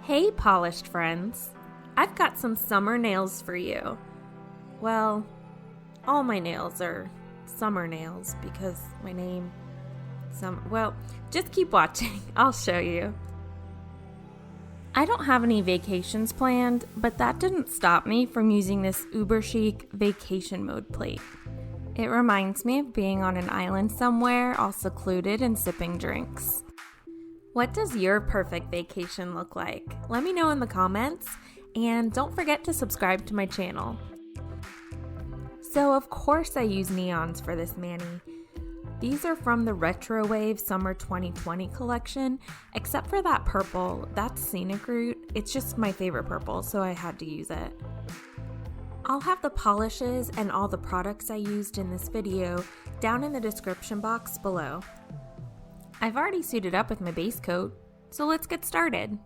Hey polished friends, I've got some summer nails for you. Well, all my nails are summer nails because my name, just keep watching, I'll show you. I don't have any vacations planned, but that didn't stop me from using this uber chic vacation mode plate. It reminds me of being on an island somewhere, all secluded and sipping drinks. What does your perfect vacation look like? Let me know in the comments, and don't forget to subscribe to my channel. So of course I use neons for this mani. These are from the Retro Wave Summer 2020 collection, except for that purple. That's Scenic root. It's just my favorite purple, so I had to use it. I'll have the polishes and all the products I used in this video down in the description box below. I've already suited up with my base coat, so let's get started.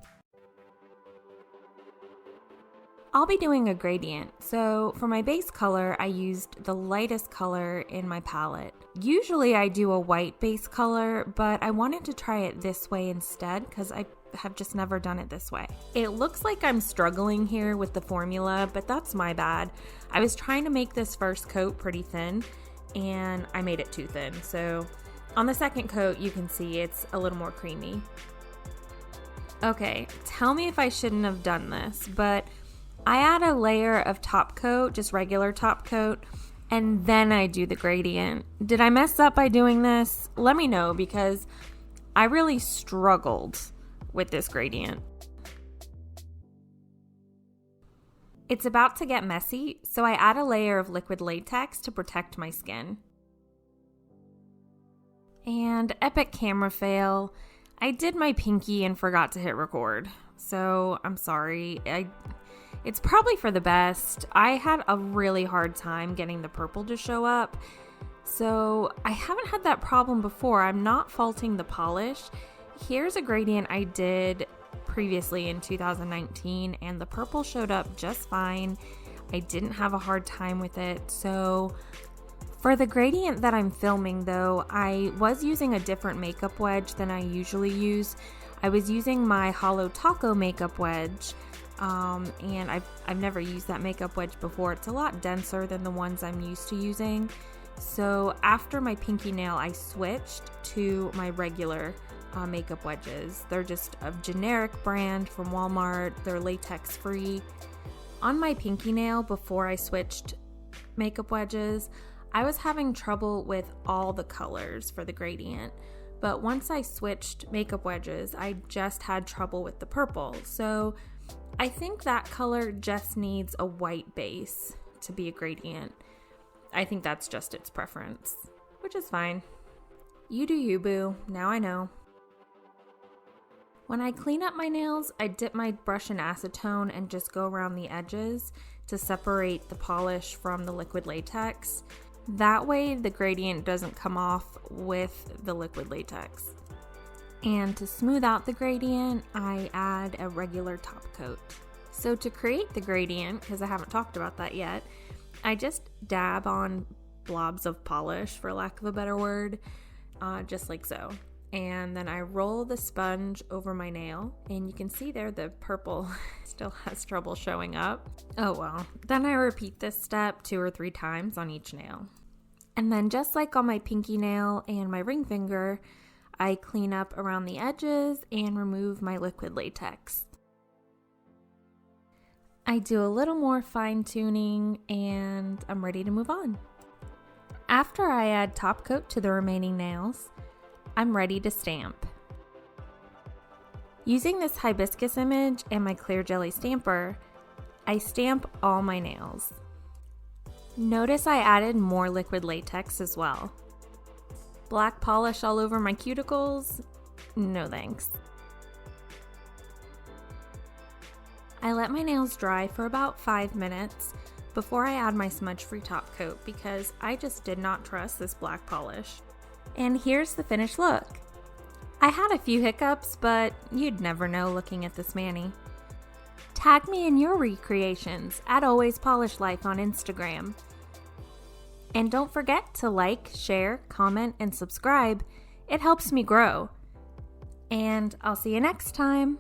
I'll be doing a gradient, so for my base color, I used the lightest color in my palette. Usually I do a white base color, but I wanted to try it this way instead because I have just never done it this way. It looks like I'm struggling here with the formula, but that's my bad. I was trying to make this first coat pretty thin, and I made it too thin, so on the second coat, you can see it's a little more creamy. Okay, tell me if I shouldn't have done this, but I add a layer of top coat, just regular top coat, and then I do the gradient. Did I mess up by doing this? Let me know because I really struggled with this gradient. It's about to get messy, so I add a layer of liquid latex to protect my skin. And epic camera fail. I did my pinky and forgot to hit record. So I'm sorry. It's probably for the best. I had a really hard time getting the purple to show up. So I haven't had that problem before. I'm not faulting the polish. Here's a gradient I did previously in 2019 and the purple showed up just fine. I didn't have a hard time with it. So for the gradient that I'm filming though, I was using a different makeup wedge than I usually use. I was using my Holo Taco makeup wedge, and I've never used that makeup wedge before. It's a lot denser than the ones I'm used to using. So after my pinky nail, I switched to my regular makeup wedges. They're just a generic brand from Walmart. They're latex free. On my pinky nail, before I switched makeup wedges, I was having trouble with all the colors for the gradient, but once I switched makeup wedges, I just had trouble with the purple. So I think that color just needs a white base to be a gradient. I think that's just its preference, which is fine. You do you, boo. Now I know. When I clean up my nails, I dip my brush in acetone and just go around the edges to separate the polish from the liquid latex. That way the gradient doesn't come off with the liquid latex. And to smooth out the gradient, I add a regular top coat. So to create the gradient, because I haven't talked about that yet, I just dab on blobs of polish, for lack of a better word, just like so. And then I roll the sponge over my nail, and you can see there the purple still has trouble showing up. Oh well. Then I repeat this step 2 or 3 times on each nail. And then just like on my pinky nail and my ring finger, I clean up around the edges and remove my liquid latex. I do a little more fine tuning and I'm ready to move on. After I add top coat to the remaining nails, I'm ready to stamp. Using this hibiscus image and my clear jelly stamper, I stamp all my nails. Notice I added more liquid latex as well. Black polish all over my cuticles? No thanks. I let my nails dry for about 5 minutes before I add my smudge-free top coat because I just did not trust this black polish. And here's the finished look. I had a few hiccups, but you'd never know looking at this mani. Tag me in your recreations at Always Polish Life on Instagram. And don't forget to like, share, comment, and subscribe. It helps me grow. And I'll see you next time.